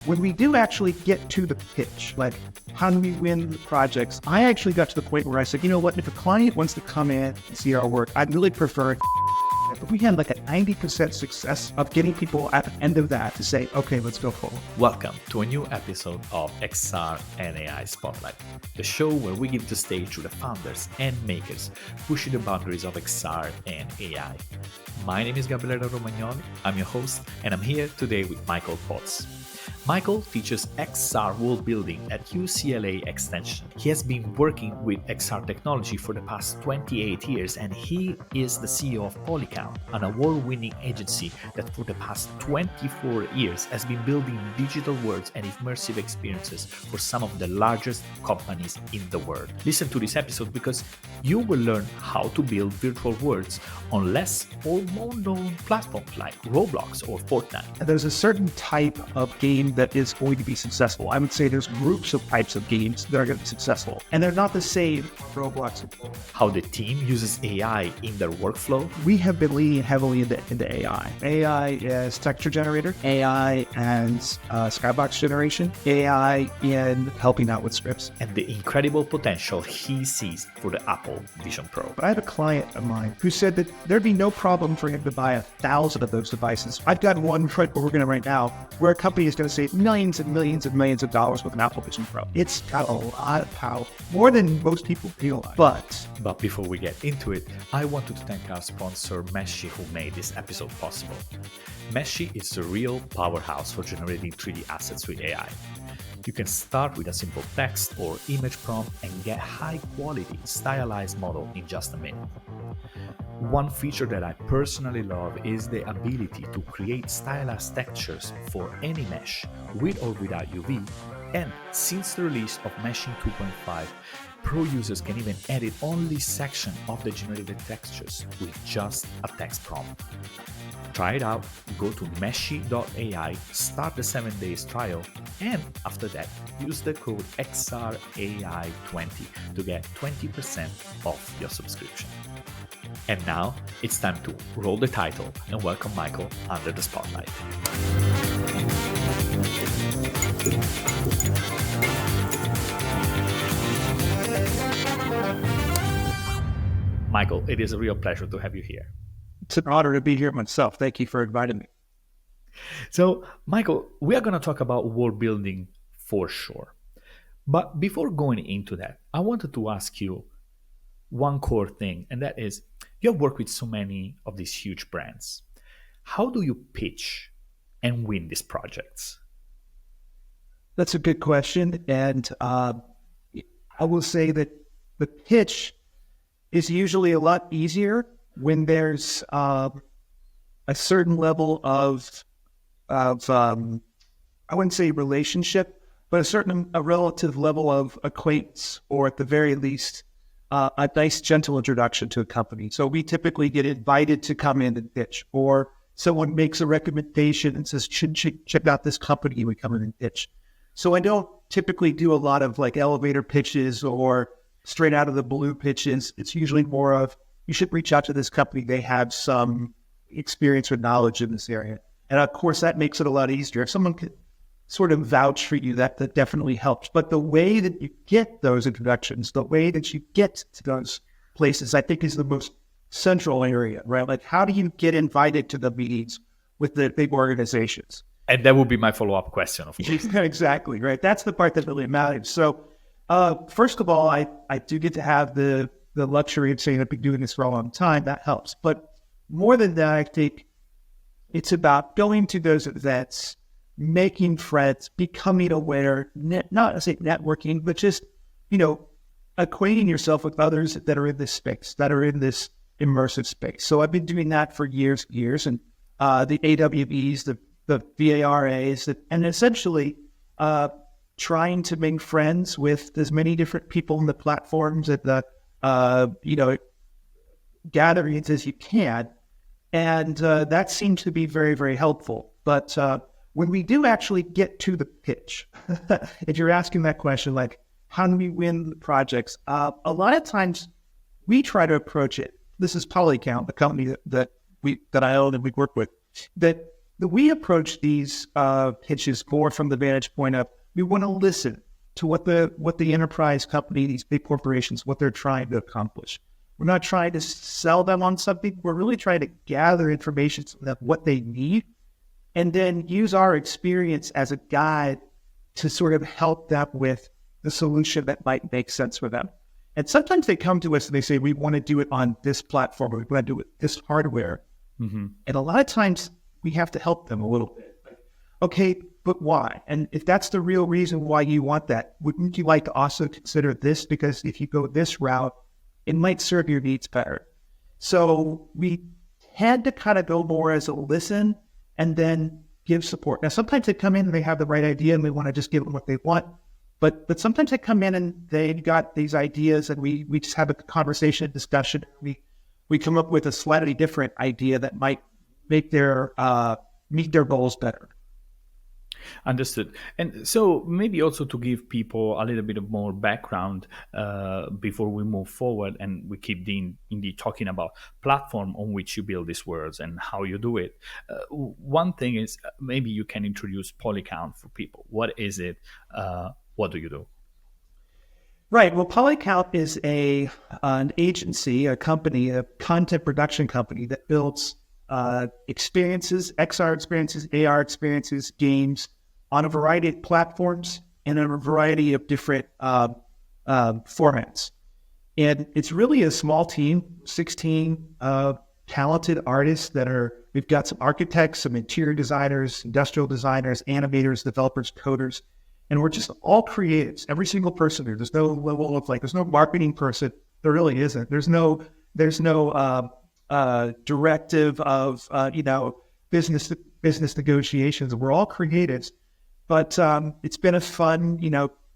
When we do actually get to the pitch, like how do we win the projects, I actually got to the point where I said, you know what, if a client wants to come in and see our work, I'd really prefer it. But we had like a 90% success of getting people at the end of that to say, okay, let's go forward. Welcome to a new episode of XR and AI Spotlight, the show where we give the stage to the founders and makers pushing the boundaries of XR and AI. My name is Gabriele Romagnoli, I'm your host, and I'm here today with Michael Potts. Michael teaches XR world building at UCLA Extension. He has been working with XR technology for the past 28 years, and he is the CEO of Polycount, an award-winning agency that for the past 24 years has been building digital worlds and immersive experiences for some of the largest companies in the world. Listen to this episode because you will learn how to build virtual worlds on less or more known platforms like Roblox or Fornite. There's a certain type of game that is going to be successful. I would say there's groups of types of games that are going to be successful, and they're not the same Roblox. How the team uses AI in their workflow. We have been leaning heavily into AI. AI as texture generator, AI as skybox generation, AI in helping out with scripts. And the incredible potential he sees for the Apple Vision Pro. But I had a client of mine who said that there'd be no problem for him to buy 1,000 of those devices. I've got one right where we're going to right now, where a company is going to save millions and millions and millions of dollars with an Apple Vision Pro. It's got a lot of power, more than most people realize. But before we get into it, I wanted to thank our sponsor Meshi, who made this episode possible. Meshi is a real powerhouse for generating 3D assets with AI. You can start with a simple text or image prompt and get high-quality, stylized model in just a minute. One feature that I personally love is the ability to create stylized textures for any mesh, with or without UV, and since the release of Meshing 2.5, pro users can even edit only section of the generated textures with just a text prompt. Try it out, go to meshi.ai, start the 7 days trial, and after that, use the code XRAI20 to get 20% off your subscription. And now, it's time to roll the title and welcome Michael under the spotlight. Michael, it is a real pleasure to have you here. It's an honor to be here myself. Thank you for inviting me. So, Michael, we are going to talk about world building for sure. But before going into that, I wanted to ask you one core thing, and that is, you have worked with so many of these huge brands. How do you pitch and win these projects? That's a good question. And I will say that the pitch is usually a lot easier when there's a certain level of I wouldn't say relationship, but a relative level of acquaintance, or at the very least, a nice, gentle introduction to a company. So we typically get invited to come in and pitch, or someone makes a recommendation and says, check out this company, we come in and pitch. So I don't typically do a lot of like elevator pitches or straight out of the blue pitches. It's usually more of, you should reach out to this company. They have some experience or knowledge in this area. And of course, that makes it a lot easier. If someone could sort of vouch for you, that definitely helps. But the way that you get those introductions, the way that you get to those places, I think is the most central area, right? Like, how do you get invited to the meetings with the big organizations? And that would be my follow-up question, of course. Exactly, right? That's the part that really matters. So first of all, I do get to have the luxury of saying I've been doing this for a long time. That helps. But more than that, I think it's about going to those events, making friends, becoming aware, not to say networking, but just, acquainting yourself with others that are in this space, that are in this immersive space. So I've been doing that for years, and the AWEs, the VARAs, and essentially trying to make friends with as many different people in the platforms at the, gatherings as you can. And that seems to be very, very helpful. But when we do actually get to the pitch, if you're asking that question, like, how do we win the projects? A lot of times we try to approach it. This is Polycount, the company that I own and we work with, that we approach these pitches more from the vantage point of we want to listen to what the enterprise company, these big corporations, what they're trying to accomplish. We're not trying to sell them on something. We're really trying to gather information from them, what they need, and then use our experience as a guide to sort of help them with the solution that might make sense for them. And sometimes they come to us and they say, we want to do it on this platform, or we want to do it with this hardware. Mm-hmm. And a lot of times we have to help them a little bit. Like, okay, but why? And if that's the real reason why you want that, wouldn't you like to also consider this? Because if you go this route, it might serve your needs better. So we had to kind of go more as a listen and then give support. Now, sometimes they come in and they have the right idea and we want to just give them what they want. But sometimes they come in and they've got these ideas and we just have a conversation, a discussion. We come up with a slightly different idea that might make their meet their goals better. Understood. And so maybe also to give people a little bit of more background before we move forward and we keep indeed talking about platform on which you build these worlds and how you do it. One thing is maybe you can introduce Polycount for people. What is it? What do you do? Right. Well, Polycount is an agency, a company, a content production company that builds experiences, XR experiences, AR experiences, games on a variety of platforms and in a variety of different formats. And it's really a small team, 16 talented artists we've got some architects, some interior designers, industrial designers, animators, developers, coders, and we're just all creatives. Every single person there. There's no level of there's no marketing person. There really isn't. There's no directive of business negotiations. We're all creatives, but it's been a fun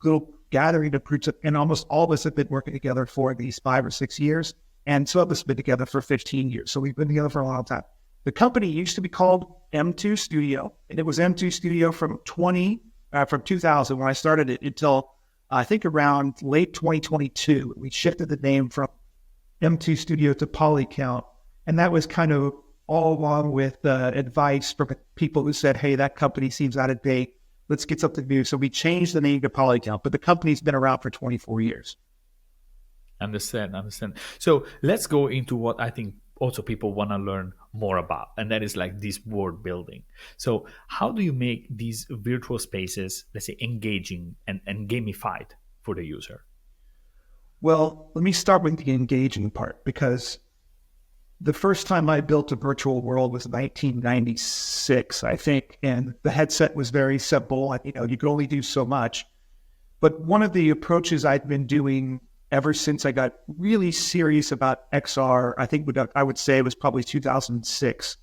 little gathering of groups, and almost all of us have been working together for these 5 or 6 years, and some of us have been together for 15 years. So we've been together for a long time. The company used to be called M2 Studio, and it was M2 Studio from 2000 when I started it until I think around late 2022. We shifted the name from M2 Studio to Polycount. And that was kind of all along with advice from people who said, hey, that company seems out of date. Let's get something new. So we changed the name to Polycount, but the company's been around for 24 years. Understand. So let's go into what I think also people want to learn more about, and that is like this world building. So how do you make these virtual spaces, let's say, engaging and gamified for the user? Well, let me start with the engaging part, because the first time I built a virtual world was 1996, I think, and the headset was very simple. You could only do so much. But one of the approaches I'd been doing ever since I got really serious about XR, I think I would say it was probably 2006,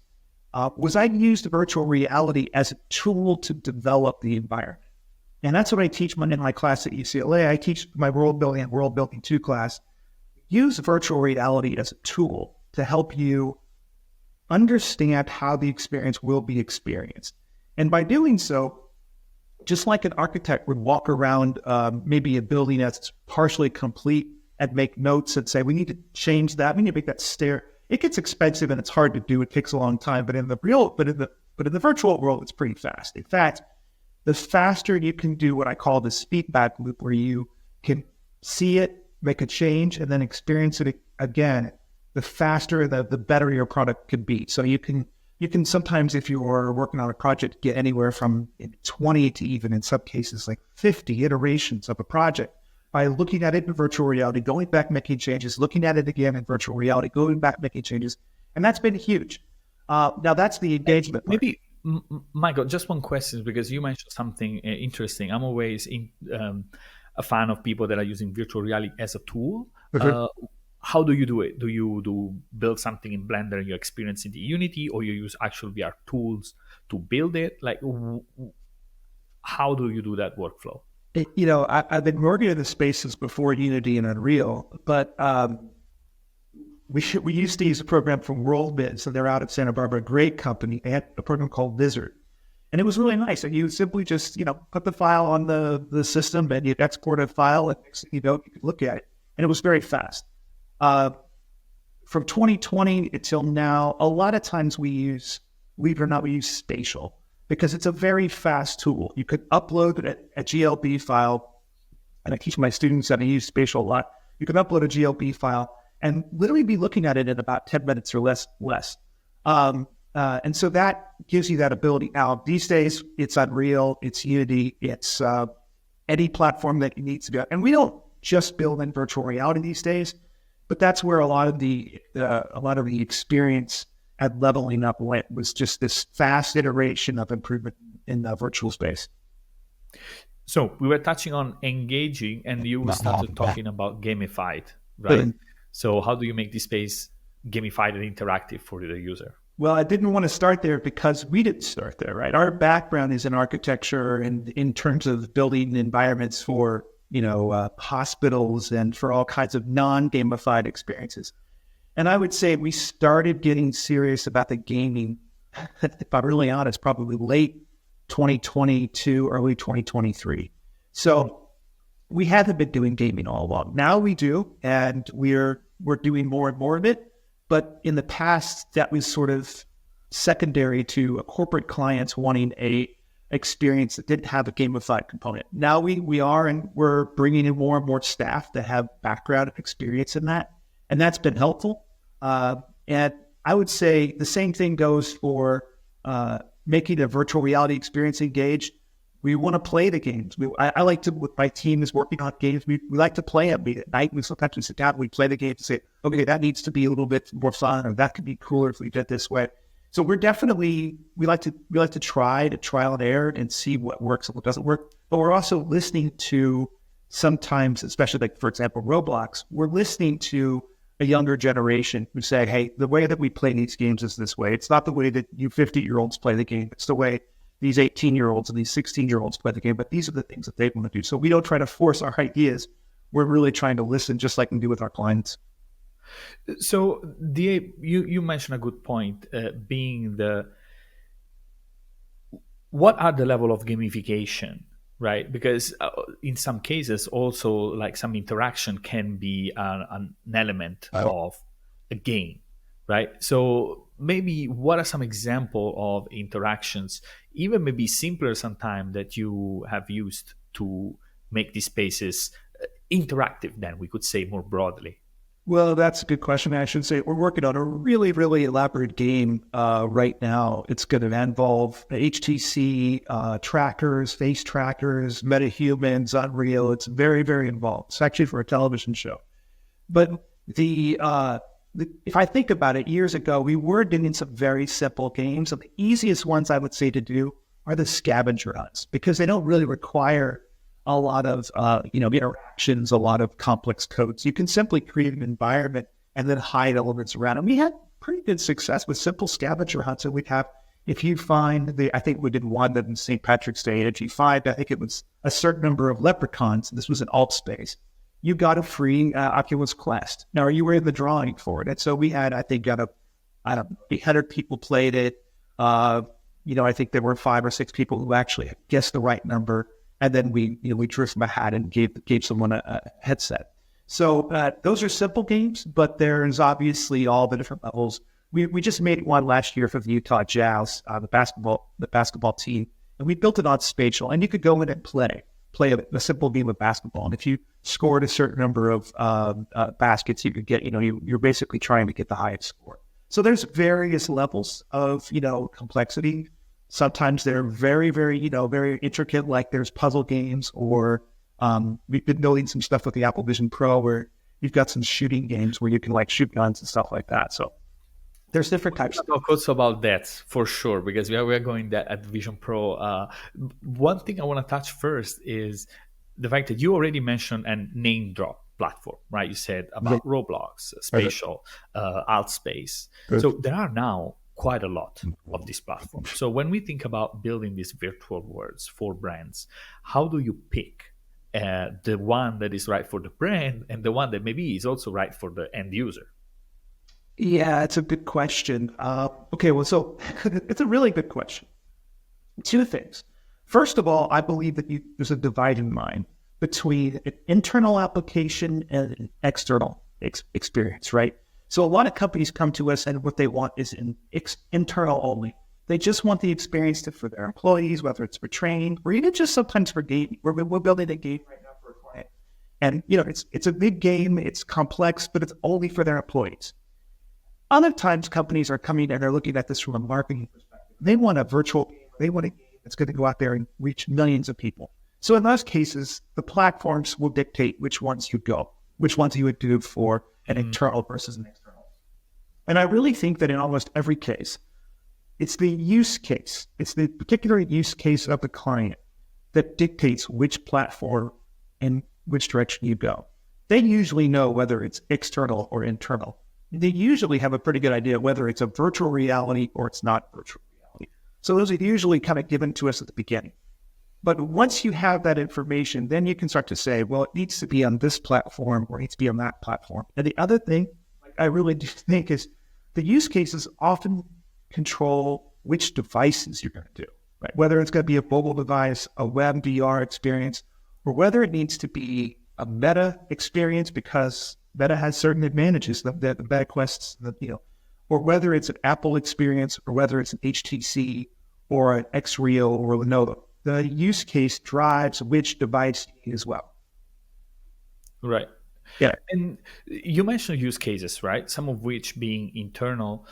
was I used virtual reality as a tool to develop the environment. And that's what I teach in my class at UCLA. I teach my World Building and World Building 2 class. Use virtual reality as a tool to help you understand how the experience will be experienced. And by doing so, just like an architect would walk around maybe a building that's partially complete and make notes and say, we need to change that, we need to make that stair. It gets expensive and it's hard to do. It takes a long time, but in the virtual world, it's pretty fast. In fact, the faster you can do what I call this feedback loop, where you can see it, make a change, and then experience it again, the faster, the better your product could be. So you can sometimes, if you're working on a project, get anywhere from 20 to even in some cases like 50 iterations of a project by looking at it in virtual reality, going back, making changes, looking at it again in virtual reality, going back, making changes. And that's been huge. Now that's the engagement part. Maybe, Michael, just one question, because you mentioned something interesting. I'm always a fan of people that are using virtual reality as a tool. Mm-hmm. How do you do it? Do you build something in Blender and you experience it in Unity, or you use actual VR tools to build it? Like, how do you do that workflow? I've been working in the spaces before Unity and Unreal, but we used to use a program from WorldBiz, so they're out of Santa Barbara, a great company. They had a program called Lizard, and it was really nice. And you simply just put the file on the system, and you'd export a file, and you could look at it, and it was very fast. From 2020 until now, a lot of times we use believe it or not, we use spatial because it's a very fast tool. You could upload a GLB file, and I teach my students that I use spatial a lot. You can upload a GLB file and literally be looking at it in about 10 minutes or less. And so that gives you that ability. Now, these days, it's Unreal, it's Unity, it's any platform that you need to be on. And we don't just build in virtual reality these days, but that's where a lot of the experience at leveling up went, was just this fast iteration of improvement in the virtual space. So we were touching on engaging, and you started talking about gamified, right? So how do you make this space gamified and interactive for the user? Well, I didn't want to start there because we didn't start there, right? Our background is in architecture and in terms of building environments for, hospitals and for all kinds of non-gamified experiences. And I would say we started getting serious about the gaming, if I'm really honest, probably late 2022, early 2023. So we haven't been doing gaming all along. Now we do, and we're doing more and more of it. But in the past, that was sort of secondary to a corporate clients wanting a experience that didn't have a gamified component. Now we are, and we're bringing in more and more staff that have background and experience in that. And that's been helpful. And I would say the same thing goes for making a virtual reality experience engaged. We want to play the games. I like to, with my team is working on games, we like to play them. At night, we sometimes sit down, we play the game and say, okay, that needs to be a little bit more fun, or that could be cooler if we did this way. So we're definitely, we like to trial and error and see what works and what doesn't work. But we're also listening to sometimes, especially like, for example, Roblox, we're listening to a younger generation who say, hey, the way that we play these games is this way. It's not the way that you 50-year-olds play the game. It's the way these 18-year-olds and these 16-year-olds play the game, but these are the things that they want to do. So we don't try to force our ideas. We're really trying to listen, just like we do with our clients. So you mentioned a good point, being what are the level of gamification, right? Because in some cases also, like, some interaction can be an element of a game, right? So maybe what are some example of interactions, even maybe simpler sometimes, that you have used to make these spaces interactive, then we could say more broadly? Well, that's a good question. I should say we're working on a really, really elaborate game right now. It's going to involve HTC trackers, face trackers, metahumans, Unreal. It's very, very involved. It's actually for a television show. But if I think about it, years ago, we were doing some very simple games. And the easiest ones I would say to do are the scavenger hunts, because they don't really require a lot of, interactions, a lot of complex codes. You can simply create an environment and then hide elements around. And we had pretty good success with simple scavenger hunts. And we'd have, if you find I think we did one that in St. Patrick's Day, and if you find, I think it was a certain number of leprechauns, this was an alt space, you got a free Oculus Quest. Now, you were in the drawing for it. And so we had, I think, 800 people played it. I think there were 5 or 6 people who actually guessed the right number. And then we drew from a hat and gave someone a headset. So those are simple games, but there's obviously all the different levels. We just made one last year for the Utah Jazz, the basketball team, and we built it on spatial. And you could go in and play a simple game of basketball. And if you scored a certain number of baskets, you could get, you're basically trying to get the highest score. So there's various levels of, complexity. Sometimes they're very, very, very intricate, like there's puzzle games, or we've been building some stuff with the Apple Vision Pro where you've got some shooting games where you can shoot guns and stuff like that. So there's different types. We'll talk also about that for sure, because we are going that at Vision Pro. One thing I want to touch first is the fact that you already mentioned a name drop platform, right? You said about Roblox, spatial, Altspace. So there are now quite a lot of this platform. So when we think about building these virtual worlds for brands, how do you pick the one that is right for the brand and the one that maybe is also right for the end user? Yeah, it's a good question. So it's a really good question. 2 things. First of all, I believe that there's a divide in mind between an internal application and an external experience, right? So a lot of companies come to us and what they want is an internal only. They just want the experience for their employees, whether it's for training or even just sometimes for gaming. We're building a game right now for a client. And, it's a big game, it's complex, but it's only for their employees. Other times companies are coming and they're looking at this from a marketing perspective. They want a virtual game. They want a game that's going to go out there and reach millions of people. So in those cases, the platforms will dictate which ones you go, which ones you would do for an internal versus an external. And I really think that in almost every case, it's the use case, it's the particular use case of the client that dictates which platform and which direction you go. They usually know whether it's external or internal. They usually have a pretty good idea whether it's a virtual reality or it's not virtual reality. So those are usually kind of given to us at the beginning. But once you have that information, then you can start to say, well, it needs to be on this platform or it needs to be on that platform. And the other thing I really do think is the use cases often control which devices you're going to do, right? Whether it's going to be a mobile device, a web VR experience, or whether it needs to be a Meta experience because Meta has certain advantages, the Meta Quests, or whether it's an Apple experience, or whether it's an HTC or an Xreal or Lenovo. The use case drives which device you need as well. Right. Yeah. And you mentioned use cases, right? Some of which being internal.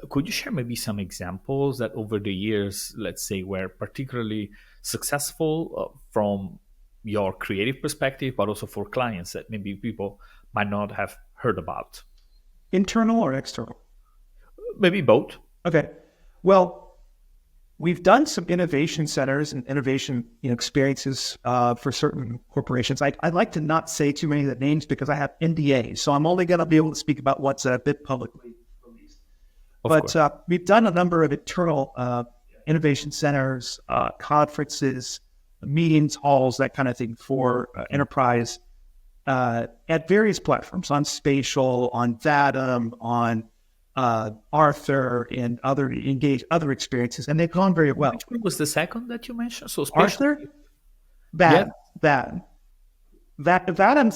Could you share maybe some examples that over the years, let's say, were particularly successful from your creative perspective, but also for clients that maybe people might not have heard about? Internal or external? Maybe both. Okay. Well, we've done some innovation centers and innovation experiences for certain corporations. I'd like to not say too many of the names because I have NDAs, so I'm only going to be able to speak about what's a bit publicly released. But we've done a number of internal innovation centers, conferences, meetings, halls, that kind of thing for enterprise at various platforms, on Spatial, on Vadim, on Arthur, and other experiences, and they've gone very well. Which one was the second that you mentioned? So Arthur? Vadim's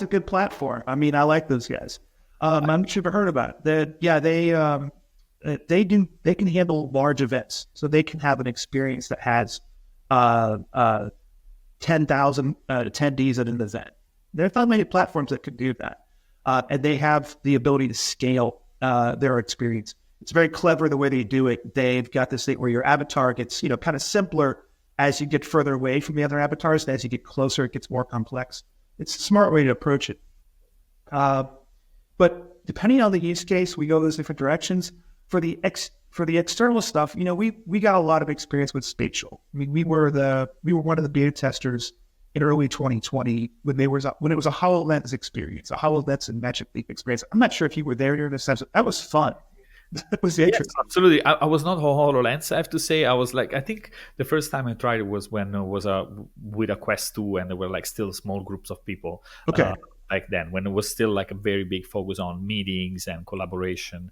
a good platform. I mean, I like those guys. I'm not sure if you've heard about it. They can handle large events, so they can have an experience that has 10,000 attendees at an event. There are not many platforms that can do that, and they have the ability to scale their experience. It's very clever the way they do it. They've got this thing where your avatar gets, kind of simpler as you get further away from the other avatars, and as you get closer, it gets more complex. It's a smart way to approach it. But depending on the use case, we go those different directions. For the external stuff, we got a lot of experience with Spatial. I mean, we were one of the beta testers in early 2020 when it was a HoloLens experience, a HoloLens and Magic Leap experience. I'm not sure if you were there during this time. That was fun. That was interesting. Yes, absolutely. I was not HoloLens, I have to say. I was like, I think the first time I tried it was when it was with a Quest 2, and there were like still small groups of people. Okay. Back then, when it was still like a very big focus on meetings and collaboration.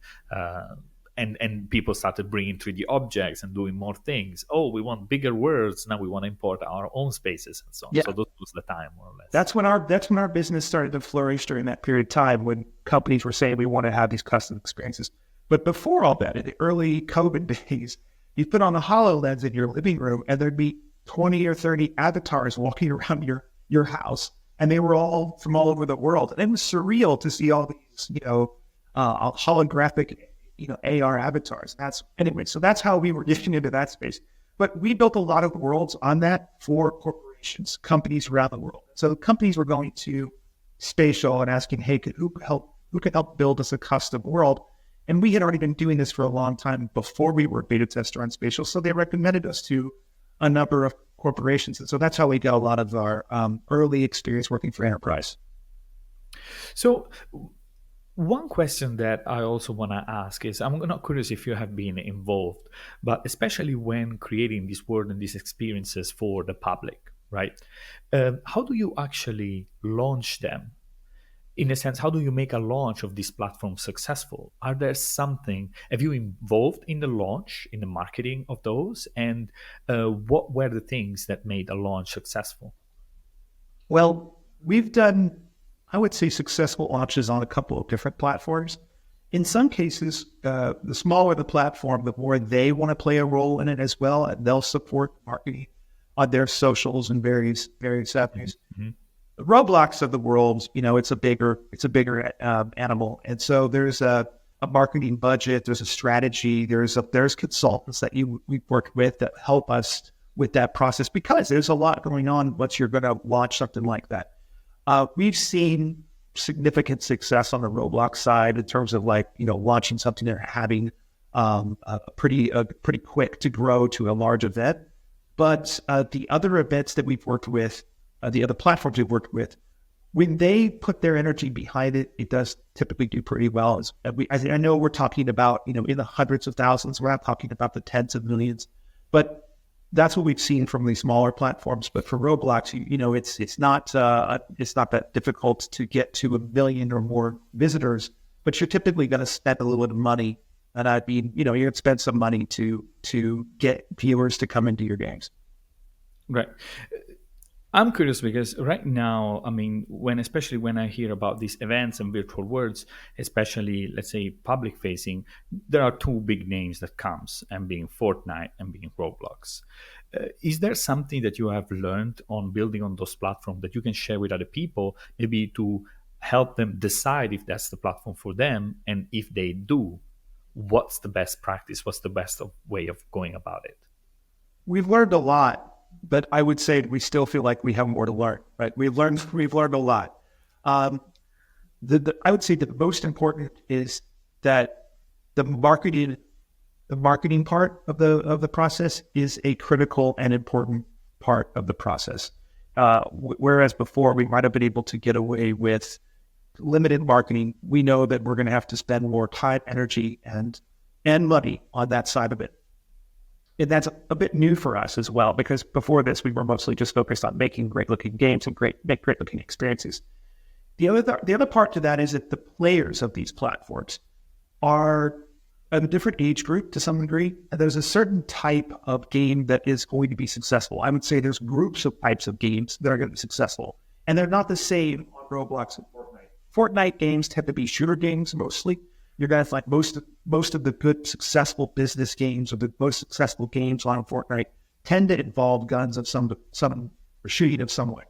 And people started bringing 3D objects and doing more things. Oh, we want bigger worlds. Now we want to import our own spaces and so on. Yeah. So that was the time, more or less. That's when our business started to flourish during that period of time, when companies were saying we want to have these custom experiences. But before all that, in the early COVID days, you put on a HoloLens in your living room, and there'd be 20 or 30 avatars walking around your house, and they were all from all over the world. And it was surreal to see all these, holographic AR avatars. So that's how we were getting into that space. But we built a lot of worlds on that for corporations, companies around the world. So companies were going to Spatial and asking, hey, who could help build us a custom world? And we had already been doing this for a long time before we were beta tester on Spatial. So they recommended us to a number of corporations. And so that's how we got a lot of our early experience working for enterprise. So one question that I also want to ask is, I'm not curious if you have been involved, but especially when creating this world and these experiences for the public, right? How do you actually launch them? In a sense, how do you make a launch of this platform successful? Have you involved in the launch, in the marketing of those? And what were the things that made a launch successful? Well, we've done, I would say, successful launches on a couple of different platforms. In some cases, the smaller the platform, the more they want to play a role in it as well, and they'll support marketing on their socials and various avenues. Mm-hmm. The Roblox of the world, it's a bigger animal, and so there's a marketing budget, there's a strategy, there's consultants that we've worked with that help us with that process because there's a lot going on once you're going to launch something like that. We've seen significant success on the Roblox side in terms of launching something and having pretty quick to grow to a large event. But the other events that we've worked with, the other platforms we've worked with, when they put their energy behind it, it does typically do pretty well. I know we're talking about, in the hundreds of thousands. We're not talking about the tens of millions, but that's what we've seen from these smaller platforms. But for Roblox, it's not that difficult to get to 1 million or more visitors. But you're typically going to spend a little bit of money, and you're going to spend some money to get viewers to come into your games. Right. I'm curious because right now, especially when I hear about these events and virtual worlds, especially let's say public facing, there are two big names that comes, and being Fortnite and being Roblox. Is there something that you have learned on building on those platforms that you can share with other people, maybe to help them decide if that's the platform for them, and if they do, what's the best practice? What's the best way of going about it? We've learned a lot. But I would say we still feel like we have more to learn, right? We've learned a lot. I would say the most important is that the marketing part of the process is a critical and important part of the process. Whereas before we might have been able to get away with limited marketing, we know that we're going to have to spend more time, energy, and money on that side of it. And that's a bit new for us as well, because before this, we were mostly just focused on making great-looking games and make great-looking experiences. The other part to that is that the players of these platforms are of a different age group to some degree. And there's a certain type of game that is going to be successful. I would say there's groups of types of games that are going to be successful, and they're not the same on Roblox and Fortnite. Fortnite games tend to be shooter games mostly. You're going to find most of the good, successful business games or the most successful games on Fortnite tend to involve guns of some or shooting of some way.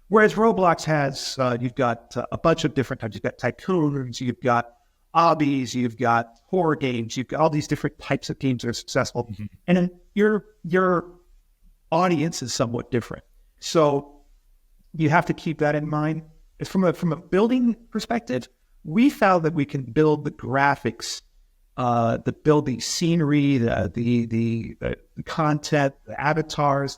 Whereas Roblox has, you've got a bunch of different types. You've got tycoons, you've got obbies, you've got horror games, you've got all these different types of games that are successful. Mm-hmm. And then your audience is somewhat different. So you have to keep that in mind. It's from a building perspective, we found that we can build the graphics, build the scenery, the content, the avatars,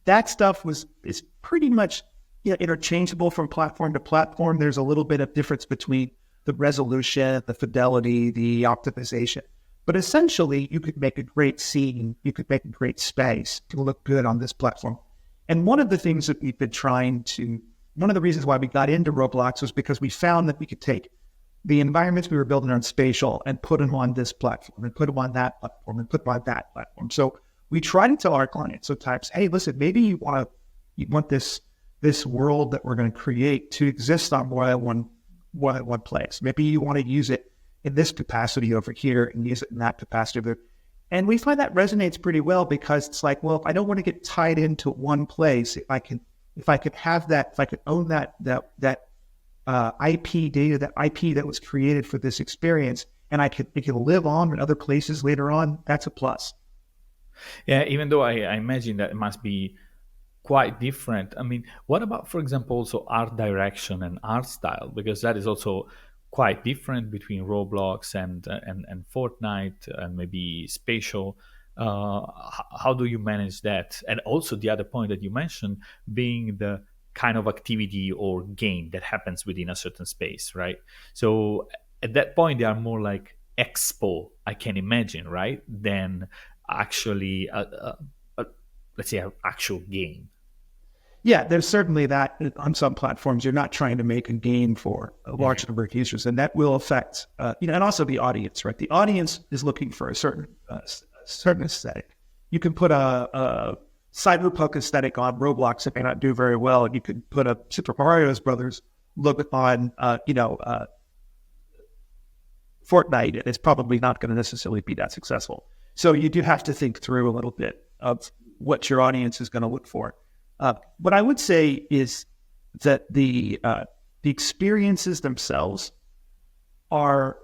that stuff is pretty much interchangeable from platform to platform. There's a little bit of difference between the resolution, the fidelity, the optimization. But essentially, you could make a great scene, you could make a great space to look good on this platform. And one of the things that we've been one of the reasons why we got into Roblox was because we found that we could take the environments we were building on spatial and put them on this platform and put them on that platform and put them on that platform. So we try to tell our clients sometimes, hey, listen, maybe you want this world that we're going to create to exist on more than one place. Maybe you want to use it in this capacity over here and use it in that capacity over there. And we find that resonates pretty well because it's like, well, if I don't want to get tied into one place, if I could have that, if I could own that IP data, that IP that was created for this experience, and it can live on in other places later on, that's a plus. Yeah, even though I imagine that it must be quite different. I mean, what about, for example, also art direction and art style? Because that is also quite different between Roblox and Fortnite and maybe spatial. How do you manage that? And also the other point that you mentioned being the kind of activity or game that happens within a certain space, right? So at that point, they are more like expo, I can imagine, right? Than actually, let's say, an actual game. Yeah, there's certainly that on some platforms. You're not trying to make a game for a large number of users, and that will affect, and also the audience, right? The audience is looking for a certain aesthetic. You can put a cyberpunk aesthetic on Roblox, it may not do very well. And you could put a Super Mario Brothers look on, Fortnite, and it's probably not going to necessarily be that successful. So you do have to think through a little bit of what your audience is going to look for. What I would say is that the experiences themselves are,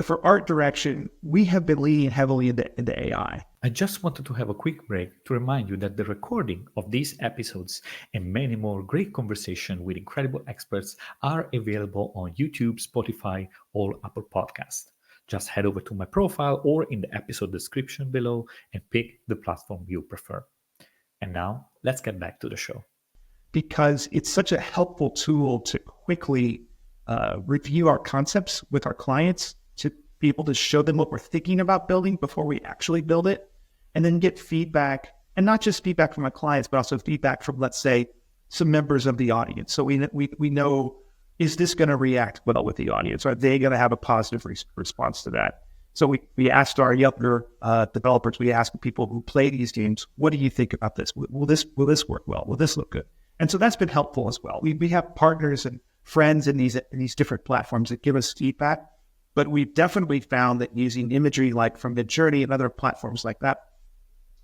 for art direction, we have been leaning heavily into AI. I just wanted to have a quick break to remind you that the recording of these episodes and many more great conversations with incredible experts are available on YouTube, Spotify, or Apple Podcasts. Just head over to my profile or in the episode description below and pick the platform you prefer. And now, let's get back to the show. Because it's such a helpful tool to quickly review our concepts with our clients, to be able to show them what we're thinking about building before we actually build it, and then get feedback, and not just feedback from our clients, but also feedback from, let's say, some members of the audience. So we know, is this going to react well with the audience? Are they going to have a positive response to that? So we asked our younger developers, we asked people who play these games, what do you think about this? Will this work well? Will this look good? And so that's been helpful as well. We have partners and friends in these different platforms that give us feedback, but we've definitely found that using imagery like from Midjourney and other platforms like that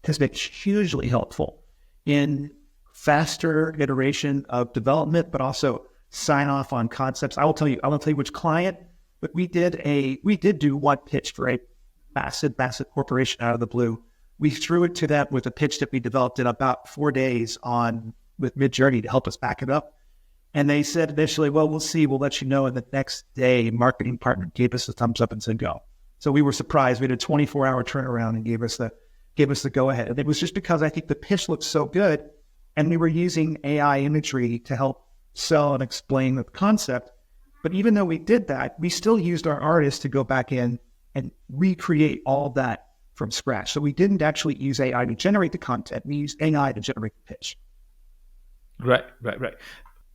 has been hugely helpful in faster iteration of development, but also sign off on concepts. I won't tell you which client, but we did do one pitch for a massive corporation out of the blue. We threw it to them with a pitch that we developed in about 4 days with Midjourney to help us back it up. And they said initially, well, we'll see, we'll let you know. And the next day, marketing partner gave us a thumbs up and said, go. So we were surprised. We had a 24-hour turnaround and gave us the go ahead. And it was just because I think the pitch looked so good, and we were using AI imagery to help sell and explain the concept. But even though we did that, we still used our artists to go back in and recreate all of that from scratch. So we didn't actually use AI to generate the content. We used AI to generate the pitch. Right.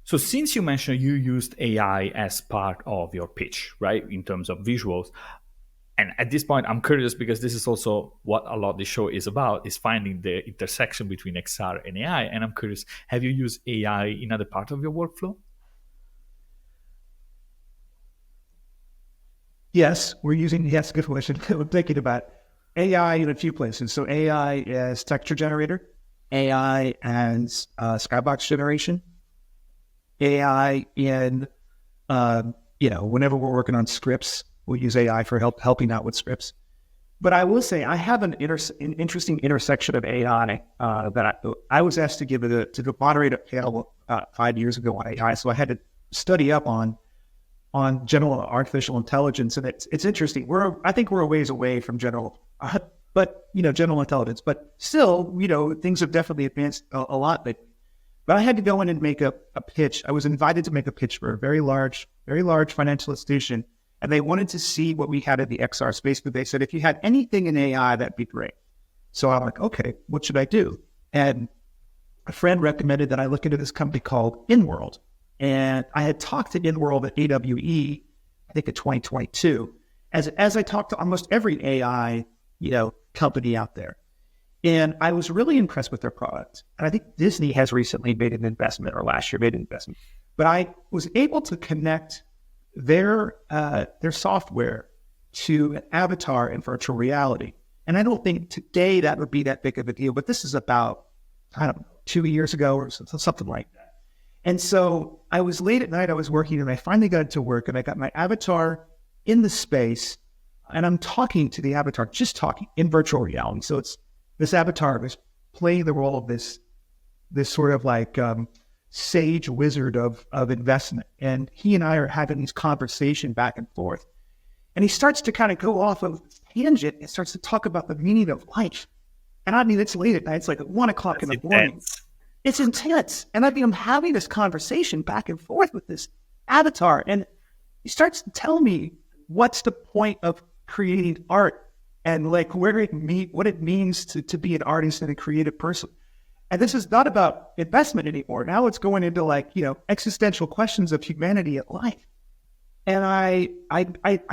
So since you mentioned you used AI as part of your pitch, right, in terms of visuals, and at this point, I'm curious because this is also what a lot of the show is about, is finding the intersection between XR and AI. And I'm curious, have you used AI in other part of your workflow? Yes, good question. I'm thinking about AI in a few places. So AI as texture generator, AI as skybox generation, AI in, whenever we're working on scripts, we'll use AI for helping out with scripts. But I will say I have an interesting intersection of AI that I was asked to moderate a panel 5 years ago on AI. So I had to study up on general artificial intelligence, and it's interesting. I think we're a ways away from general intelligence, but still, things have definitely advanced a lot. But I had to go in and make a pitch. I was invited to make a pitch for a very large financial institution, and they wanted to see what we had in the XR space. But they said, if you had anything in AI, that'd be great. So I'm like, okay, what should I do? And a friend recommended that I look into this company called InWorld. And I had talked to InWorld at AWE, I think in 2022, as I talked to almost every AI, company out there. And I was really impressed with their product. And I think Disney has recently made an investment, or last year made an investment. But I was able to connect their software to an avatar in virtual reality. And I don't think today that would be that big of a deal, but this is about, 2 years ago or something like that. And so I was late at night, I was working, and I finally got to work, and I got my avatar in the space, and I'm talking to the avatar, just talking in virtual reality. So it's this avatar is playing the role of this sort of like sage wizard of investment. And he and I are having this conversation back and forth. And he starts to kind of go off of this tangent and starts to talk about the meaning of life. And I mean, it's late at night. It's like 1 o'clock in the morning. It's intense. And I'm having this conversation back and forth with this avatar. And he starts to tell me what's the point of creating art and like what it means to be an artist and a creative person. And this is not about investment anymore. Now it's going into existential questions of humanity and life. And I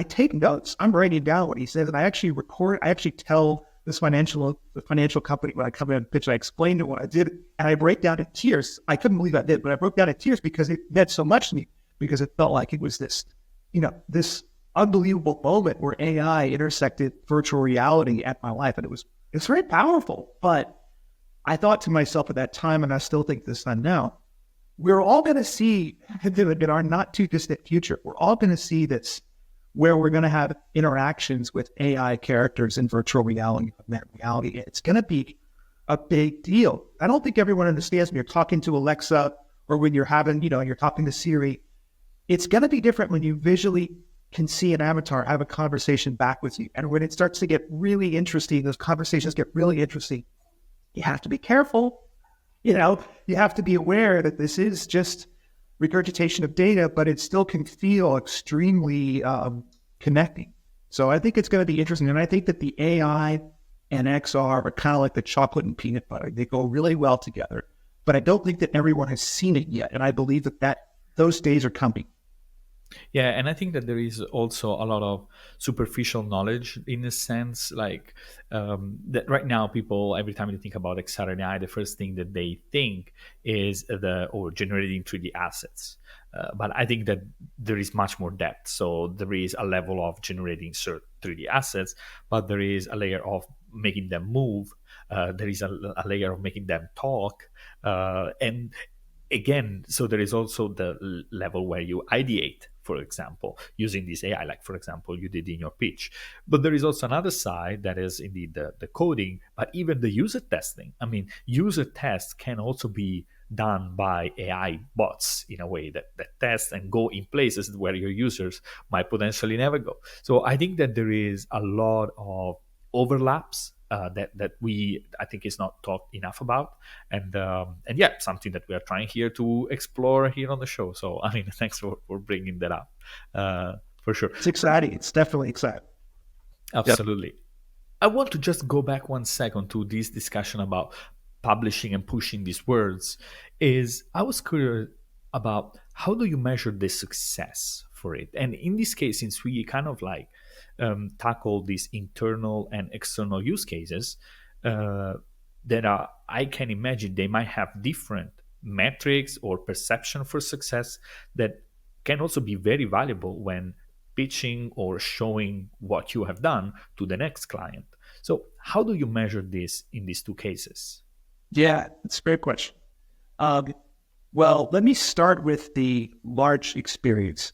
take notes. I'm writing down what he says, and I actually tell the financial company when I come in and pitch, I explained to what I did, and I break down in tears. I couldn't believe I did, but I broke down in tears because it meant so much to me, because it felt like it was this unbelievable moment where AI intersected virtual reality at my life. And it's very powerful. But I thought to myself at that time, and I still think this now, we're all going to see in our not too distant future, we're all going to see this where we're going to have interactions with AI characters in virtual reality, augmented reality. It's going to be a big deal. I don't think everyone understands when you're talking to Alexa or when you're having, you're talking to Siri. It's going to be different when you visually can see an avatar have a conversation back with you. And when it starts to get really interesting, those conversations get really interesting, you have to be careful. You have to be aware that this is just regurgitation of data, but it still can feel extremely connecting. So I think it's going to be interesting. And I think that the AI and XR are kind of like the chocolate and peanut butter. They go really well together, but I don't think that everyone has seen it yet. And I believe that those days are coming. Yeah, and I think that there is also a lot of superficial knowledge in a sense, like that right now people, every time they think about XR and AI, the first thing that they think is generating 3D assets. But I think that there is much more depth. So there is a level of generating 3D assets, but there is a layer of making them move. There is a layer of making them talk. And again, so there is also the level where you ideate, for example, using this AI, like, for example, you did in your pitch. But there is also another side that is indeed the coding, but even the user testing. I mean, user tests can also be done by AI bots in a way that test and go in places where your users might potentially never go. So I think that there is a lot of overlaps that I think is not talked enough about, and yeah, something that we are trying here to explore here on the show. So I mean, thanks for bringing that up, for sure. It's exciting. It's definitely exciting. Absolutely. Yep. I want to just go back 1 second to this discussion about publishing and pushing these words. I was curious about how do you measure the success for it, and in this case, since we kind of like tackle these internal and external use cases that I can imagine they might have different metrics or perception for success that can also be very valuable when pitching or showing what you have done to the next client. So how do you measure this in these two cases? Yeah, it's a great question. Well, let me start with the large experience,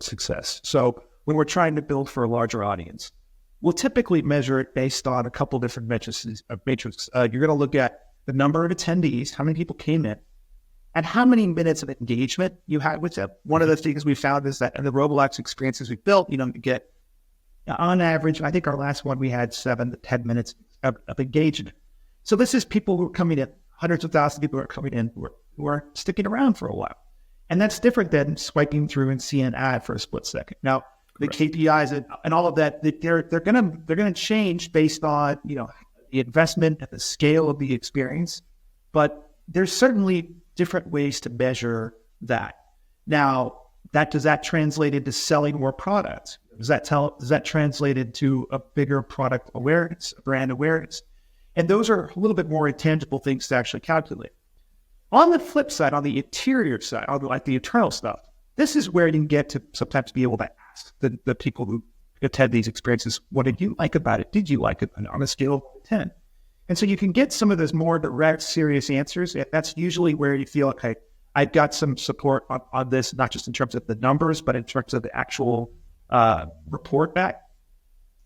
success. So when we're trying to build for a larger audience, we'll typically measure it based on a couple different metrics. You're going to look at the number of attendees, how many people came in, and how many minutes of engagement you had with them. One of the things we found is that in the Roblox experiences we built, you get on average, I think our last one, we had 7 to 10 minutes of engagement. So this is people who are coming in, hundreds of thousands of people who are coming in who are sticking around for a while. And that's different than swiping through and seeing an ad for a split second. Now, the KPIs and all of that, they're gonna change based on the investment and the scale of the experience, but there's certainly different ways to measure that. Now, does that translate into selling more products? Does that translate into a bigger product awareness, brand awareness? And those are a little bit more intangible things to actually calculate. On the flip side, on the interior side, on like the internal stuff, this is where you can get to sometimes be able to ask the people who attend these experiences, what did you like about it? Did you like it on a scale of 10? And so you can get some of those more direct, serious answers. That's usually where you feel, okay, I've got some support on this, not just in terms of the numbers, but in terms of the actual report back.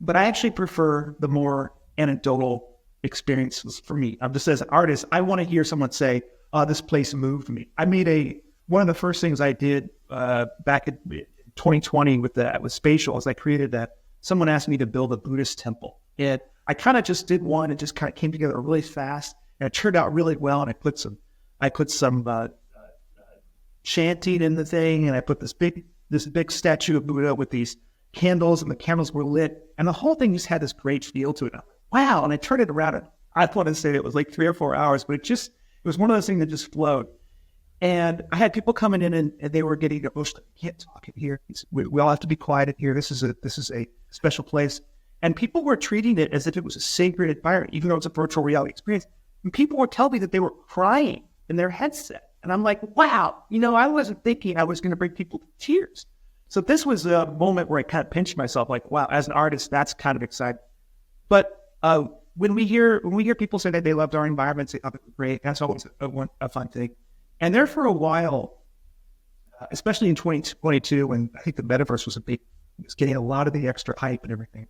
But I actually prefer the more anecdotal experiences for me. Just as an artist, I want to hear someone say, oh, this place moved me. I made one of the first things I did back in 2020 with Spatial is I created that. Someone asked me to build a Buddhist temple. And I kind of just did one. It just kind of came together really fast. And it turned out really well. And I put some chanting in the thing. And I put this big statue of Buddha with these candles, and the candles were lit. And the whole thing just had this great feel to it. Wow. And I turned it around. And I want to say it was like 3 or 4 hours, but it was one of those things that just flowed. And I had people coming in and they were getting emotional. I can't talk in here. We all have to be quiet in here. This is a special place. And people were treating it as if it was a sacred environment, even though it's a virtual reality experience. And people were telling me that they were crying in their headset. And I'm like, wow, I wasn't thinking I was going to bring people to tears. So this was a moment where I kind of pinched myself, like, wow, as an artist, that's kind of exciting. But when we hear people say that they loved our environments, they thought it was great. That's always a fun thing. And there for a while, especially in 2022, when I think the metaverse was getting a lot of the extra hype and everything.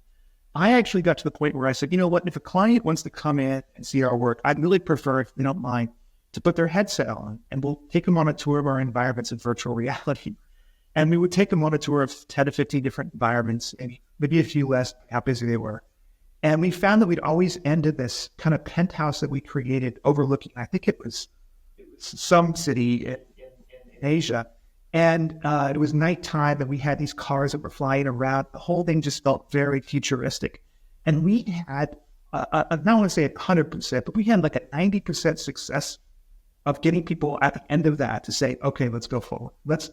I actually got to the point where I said, you know what, if a client wants to come in and see our work, I'd really prefer, if they don't mind, to put their headset on and we'll take them on a tour of our environments in virtual reality. And we would take them on a tour of 10 to 15 different environments and maybe a few less, how busy they were. And we found that we'd always ended this kind of penthouse that we created overlooking, I think it was some city in Asia. And it was nighttime and we had these cars that were flying around. The whole thing just felt very futuristic. And we had, I don't want to say 100%, but we had like a 90% success of getting people at the end of that to say, okay, let's go forward. Let's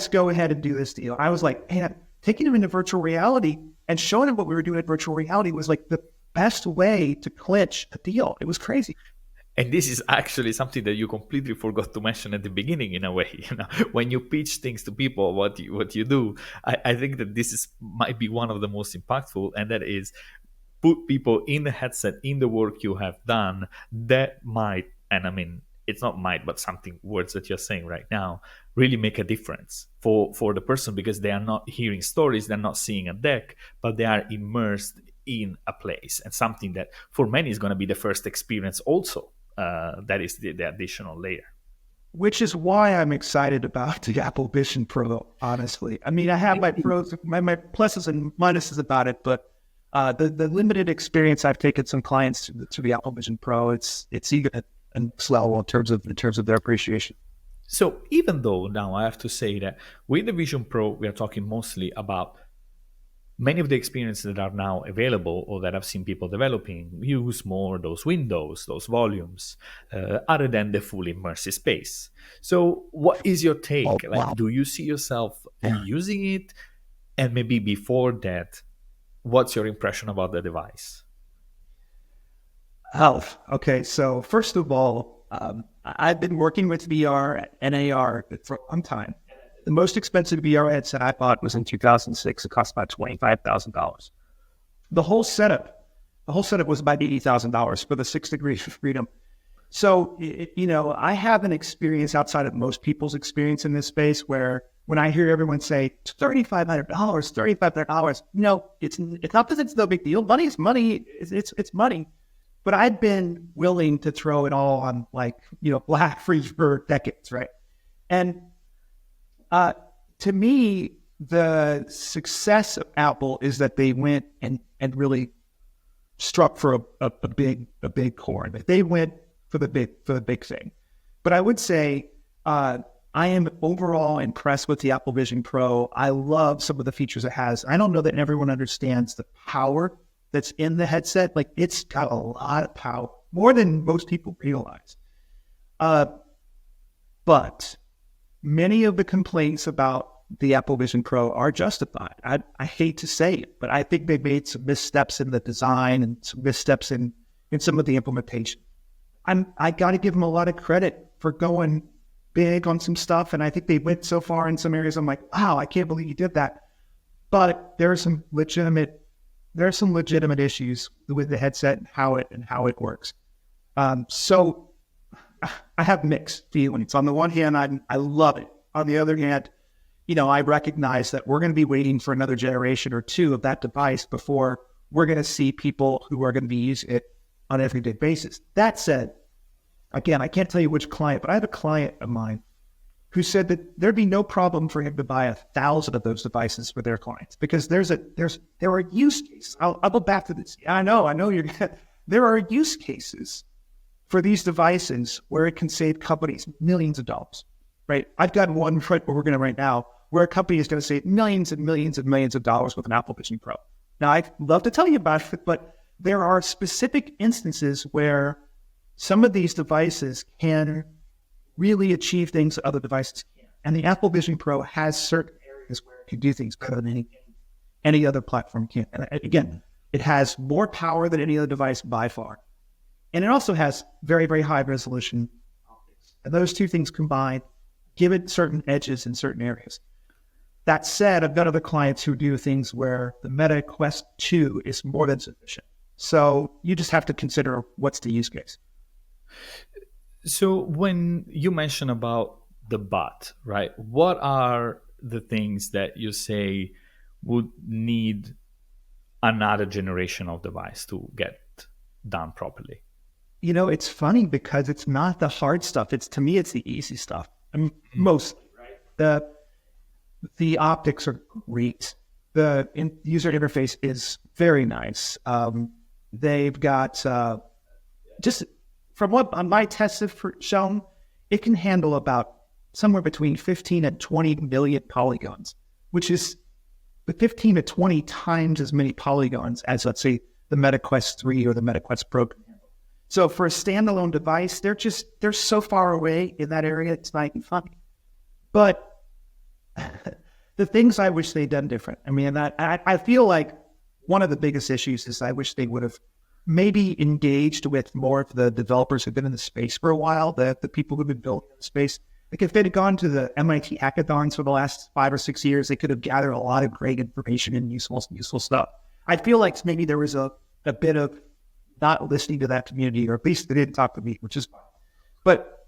go ahead and do this deal. I was like, man, taking them into virtual reality and showing them what we were doing in virtual reality was like the best way to clinch a deal. It was crazy. And this is actually something that you completely forgot to mention at the beginning, in a way. When you pitch things to people, what you do, I think that might be one of the most impactful, and that is put people in the headset in the work you have done. That might, and I mean, it's not might, but something, words that you're saying right now, really make a difference for the person, because they are not hearing stories, they're not seeing a deck, but they are immersed in a place, and something that for many is going to be the first experience also. That is the additional layer. Which is why I'm excited about the Apple Vision Pro, honestly. I mean, I have my pros, my pluses and minuses about it, but the limited experience I've taken some clients to the Apple Vision Pro, it's even a next level in terms of their appreciation. So even though now I have to say that with the Vision Pro, we are talking mostly about many of the experiences that are now available or that I've seen people developing use more those windows, those volumes, other than the full immersive space. So what is your take? Do you see yourself using it? And maybe before that, what's your impression about the device? Okay. So first of all, I've been working with VR and AR for a long time. The most expensive VR headset I bought was in 2006. It cost about $25,000. The whole setup was about $80,000 for the 6 degrees of freedom. So, I have an experience outside of most people's experience in this space where when I hear everyone say $3,500, it's not that it's no big deal. Money is money. It's money. But I've been willing to throw it all on black free for decades, right? And to me, the success of Apple is that they went and really struck for a big chord. They went for the big thing. But I would say I am overall impressed with the Apple Vision Pro. I love some of the features it has. I don't know that everyone understands the power that's in the headset. Like, it's got a lot of power, more than most people realize. But many of the complaints about the Apple Vision Pro are justified. I hate to say it, but I think they made some missteps in the design and some missteps in some of the implementation. I got to give them a lot of credit for going big on some stuff, and I think they went so far in some areas. I'm like, wow, I can't believe you did that. But there are some legitimate issues with the headset and how it works. So I have mixed feelings. On the one hand, I love it. On the other hand, I recognize that we're going to be waiting for another generation or two of that device before we're going to see people who are going to be using it on an everyday basis. That said, again, I can't tell you which client, but I have a client of mine who said that there'd be no problem for him to buy 1,000 of those devices for their clients, because there are use cases. I'll go back to this. I know there are use cases for these devices where it can save companies millions of dollars, right? I've got one where we're going to right now where a company is going to save millions and millions and millions of dollars with an Apple Vision Pro. Now, I'd love to tell you about it, but there are specific instances where some of these devices can really achieve things that other devices can't. And the Apple Vision Pro has certain areas where it can do things better than any other platform can. And again, it has more power than any other device by far. And it also has very, very high resolution optics. And those two things combined give it certain edges in certain areas. That said, I've got other clients who do things where the Meta Quest 2 is more than sufficient. So you just have to consider what's the use case. So when you mention about the bot, right? What are the things that you say would need another generation of device to get done properly? It's funny because it's not the hard stuff. To me, it's the easy stuff. I mean, mostly, right? The optics are great. The user interface is very nice. They've got just from what my tests have shown, it can handle about somewhere between 15 and 20 million polygons, which is 15 to 20 times as many polygons as, let's say, the Meta Quest 3 or the Meta Quest Pro. So for a standalone device, they're so far away in that area, it's not even funny. But the things I wish they'd done different. I mean, I feel like one of the biggest issues is I wish they would have maybe engaged with more of the developers who've been in the space for a while, the people who've been building in the space. Like if they'd have gone to the MIT hackathons for the last 5 or 6 years, they could have gathered a lot of great information and useful stuff. I feel like maybe there was a bit of not listening to that community, or at least they didn't talk to me, which is fine. But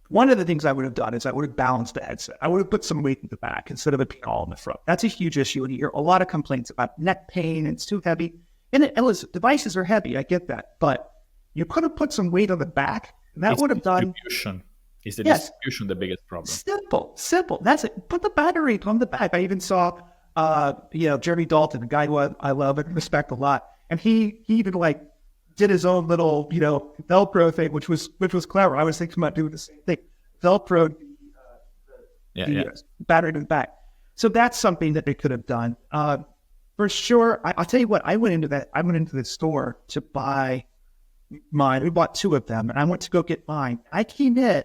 one of the things I would have done is I would have balanced the headset. I would have put some weight in the back instead of it being all in the front. That's a huge issue. And you hear a lot of complaints about neck pain, and it's too heavy. And devices are heavy, I get that. But you could have put some weight on the back, and that would have done... Is the distribution the biggest problem? Simple. That's it. Put the battery on the back. I even saw, Jeremy Dalton, a guy who I love and respect a lot. And he even did his own little, Velcro thing, which was clever. I was thinking about doing the same thing. Velcro battery to the back. So that's something that they could have done. For sure. I'll tell you what, I went into the store to buy mine. We bought 2 of them, and I went to go get mine. I came in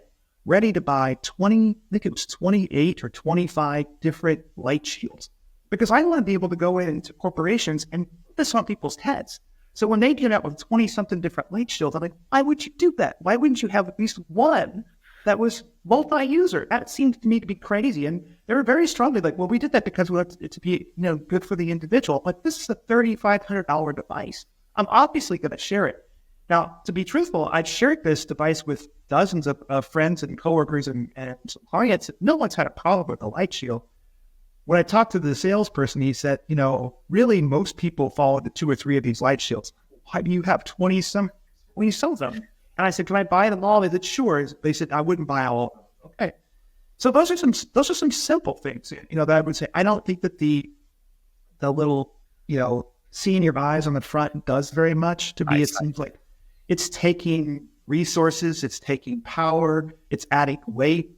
ready to buy 28 or 25 different light shields, because I want to be able to go into corporations and put this on people's heads. So when they get out with 20-something different light shields, I'm like, why would you do that? Why wouldn't you have at least one that was multi-user? That seems to me to be crazy. And they were very strongly like, well, we did that because we want it to be, good for the individual. But this is a $3,500 device. I'm obviously going to share it. Now, to be truthful, I've shared this device with dozens of friends and coworkers and clients. No one's had a problem with the light shield. When I talked to the salesperson, he said, really most people fall into 2 or 3 of these light shields. Why do you have 20 some of them? And I said, can I buy them all? They said, sure. They said, I wouldn't buy all of them. Okay. So those are some simple things, that I would say. I don't think that the little, seeing your eyes on the front does very much. To me, it seems like it's taking resources, it's taking power, it's adding weight.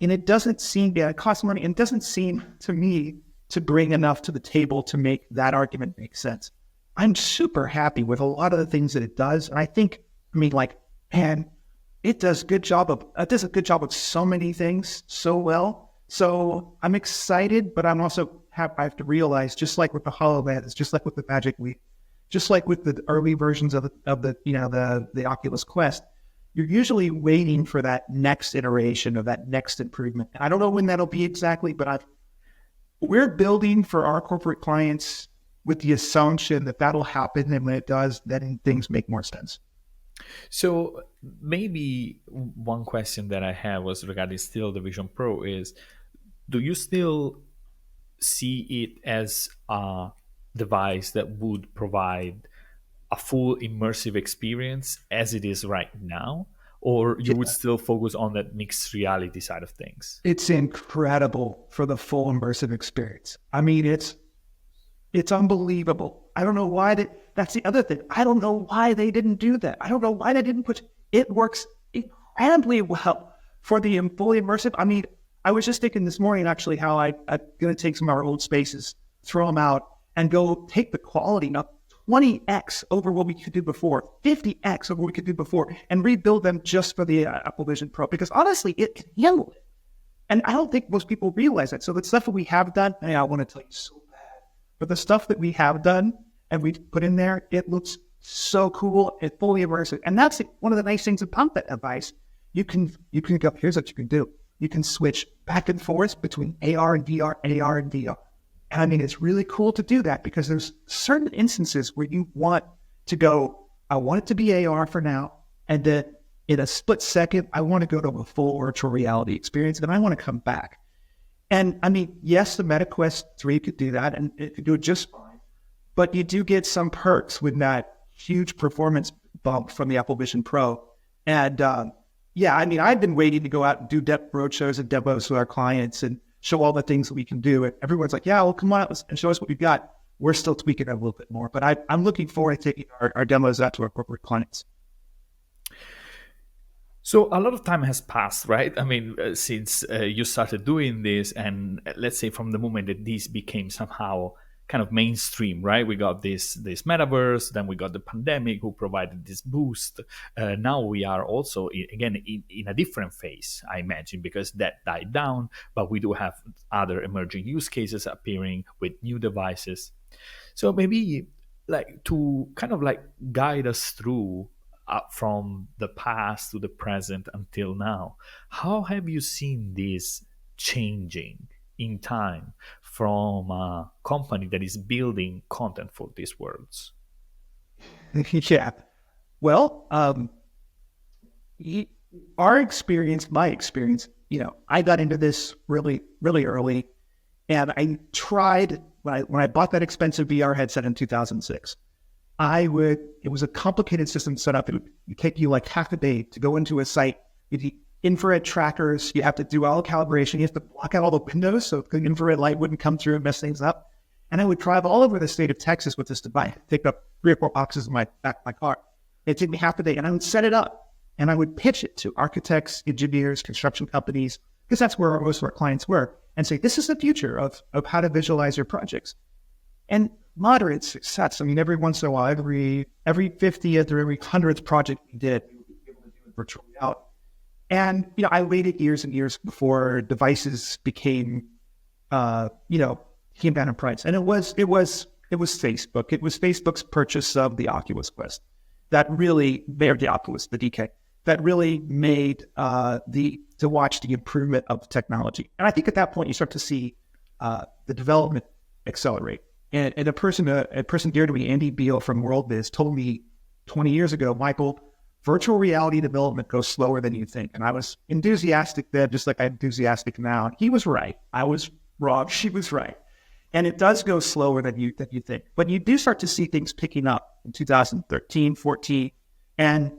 And it doesn't seem to cost money, and it doesn't seem to me to bring enough to the table to make that argument make sense. I'm super happy with a lot of the things that it does. And I think, it does a good job of so many things so well. So I'm excited, but I'm also I have to realize, just like with the HoloLens, just like with the Magic Leap, just like with the early versions of the Oculus Quest, you're usually waiting for that next iteration of that next improvement. And I don't know when that'll be exactly, but we're building for our corporate clients with the assumption that that'll happen. And when it does, then things make more sense. So maybe one question that I have was regarding still the Vision Pro is, do you still see it as a device that would provide a full immersive experience as it is right now, or you would still focus on that mixed reality side of things? It's incredible for the full immersive experience. I mean, it's unbelievable. I don't know why that's the other thing. I don't know why they didn't do that. I don't know why they didn't it works incredibly well for the fully immersive. I mean, I was just thinking this morning, actually, how I'm going to take some of our old spaces, throw them out, and go take the quality up 20x over what we could do before, 50x over what we could do before, and rebuild them just for the Apple Vision Pro, because honestly, it can handle it. And I don't think most people realize that. So the stuff that we have done, I want to tell you so bad, but the stuff that we have done and we put in there, it looks so cool and fully immersive. And that's one of the nice things about that device. You can go, here's what you can do. you can switch back and forth between AR and VR, AR and VR. And I mean, it's really cool to do that because there's certain instances where you want to go, I want it to be AR for now. And then in a split second, I want to go to a full virtual reality experience and I want to come back. And I mean, yes, the Meta Quest 3 could do that and it could do it just fine. But you do get some perks with that huge performance bump from the Apple Vision Pro. And yeah, I mean, I've been waiting to go out and do roadshows and demos with our clients and show all the things that we can do. And everyone's like, yeah, well, come on and show us what we've got. We're still tweaking it a little bit more. But I'm looking forward to taking our demos out to our corporate clients. So a lot of time has passed, right? I mean, since you started doing this, and let's say from the moment that this became somehow kind of mainstream, right? We got this metaverse, then we got the pandemic who provided this boost. Now we are also, again, in a different phase, I imagine, because that died down, but we do have other emerging use cases appearing with new devices. So maybe like to kind of like guide us through from the past to the present until now, how have you seen this changing in time from a company that is building content for these worlds? Yeah. Well, our experience, my experience, I got into this really, really early. And I tried, when I bought that expensive VR headset in 2006, it was a complicated system set up. It would take you like half a day to go into a site. You need infrared trackers. You have to do all the calibration. You have to block out all the windows so the infrared light wouldn't come through and mess things up. And I would drive all over the state of Texas with this device, take up 3 or 4 boxes in my back of my car. It'd take me half a day and I would set it up and I would pitch it to architects, engineers, construction companies, because that's where most of our clients were, and say, this is the future of how to visualize your projects. And moderate success. I mean, every once in a while, every 50th or every 100th project we did, we would be able to do virtual reality. And, I waited years and years before devices became, came down in price. And it was Facebook. It was Facebook's purchase of the Oculus Quest that really made the Oculus, the DK, that really made to watch the improvement of technology. And I think at that point, you start to see the development accelerate. And a person dear to me, Andy Beal from WorldBiz, told me 20 years ago, Michael, virtual reality development goes slower than you think. And I was enthusiastic then, just like I'm enthusiastic now. He was right. I was wrong. She was right. And it does go slower than you think. But you do start to see things picking up in 2013, 14. And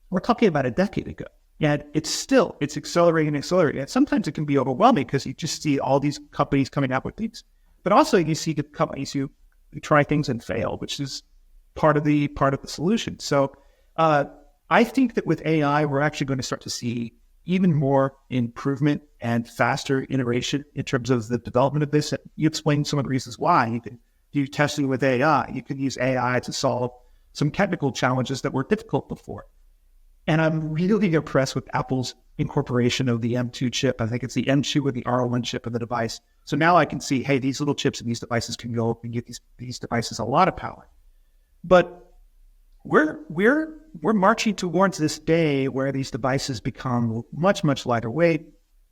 we're talking about a decade ago. And it's accelerating. And sometimes it can be overwhelming because you just see all these companies coming out with things. But also you see the companies who try things and fail, which is part of the solution. So I think that with AI, we're actually going to start to see even more improvement and faster iteration in terms of the development of this. You explained some of the reasons why. You can do testing with AI. You can use AI to solve some technical challenges that were difficult before. And I'm really impressed with Apple's incorporation of the M2 chip. I think it's the M2 with the R1 chip of the device. So now I can see, hey, these little chips in these devices can go and give these devices a lot of power. But we're marching towards this day where these devices become much, much lighter weight,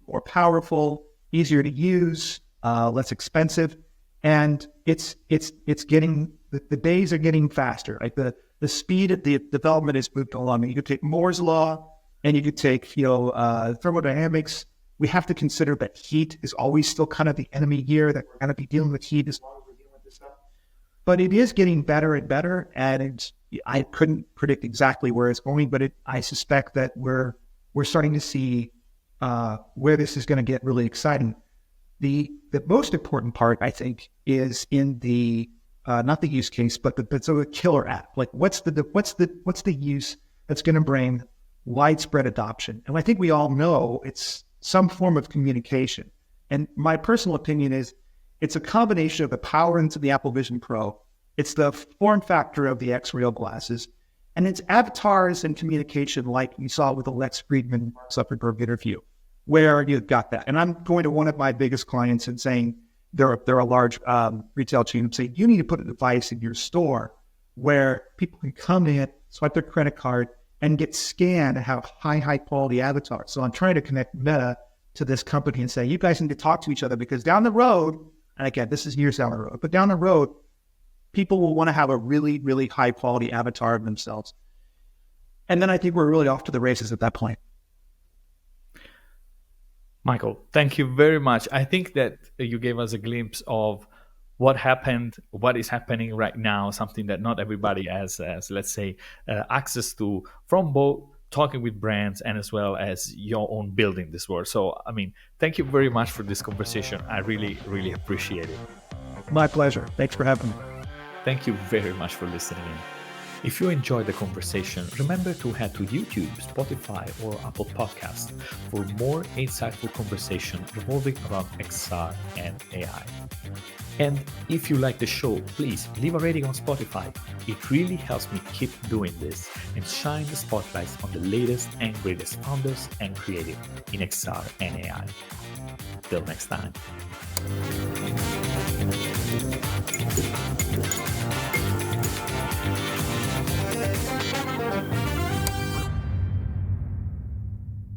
more powerful, easier to use, less expensive. And it's getting, the days are getting faster. Like the speed of the development is moved along. You could take Moore's law and you could take, thermodynamics. We have to consider that heat is always still kind of the enemy here, that we're going to be dealing with heat as long as we're dealing with this stuff. But it is getting better and better. And I couldn't predict exactly where it's going, but I suspect that we're starting to see where this is going to get really exciting. The most important part, I think, is in the not the use case, but the killer app. Like what's the use that's going to bring widespread adoption? And I think we all know it's some form of communication. And my personal opinion is it's a combination of the power into the Apple Vision Pro. It's the form factor of the X-Real glasses, and it's avatars and communication like you saw with the Lex Friedman, Mark Zuckerberg interview, where you've got that. And I'm going to one of my biggest clients and saying, they're a large retail chain, and saying, you need to put a device in your store where people can come in, swipe their credit card, and get scanned and have high quality avatars. So I'm trying to connect Meta to this company and say, you guys need to talk to each other, because down the road, and again, this is years down the road, but down the road, people will want to have a really, really high quality avatar of themselves. And then I think we're really off to the races at that point. Michael, thank you very much. I think that you gave us a glimpse of what happened, what is happening right now, something that not everybody has, let's say, access to, from both talking with brands and as well as your own building this world. So, I mean, thank you very much for this conversation. I really, really appreciate it. My pleasure. Thanks for having me. Thank you very much for listening in. If you enjoyed the conversation, remember to head to YouTube, Spotify, or Apple Podcasts for more insightful conversation revolving around XR and AI. And if you like the show, please leave a rating on Spotify. It really helps me keep doing this and shine the spotlights on the latest and greatest founders and creative in XR and AI. Till next time.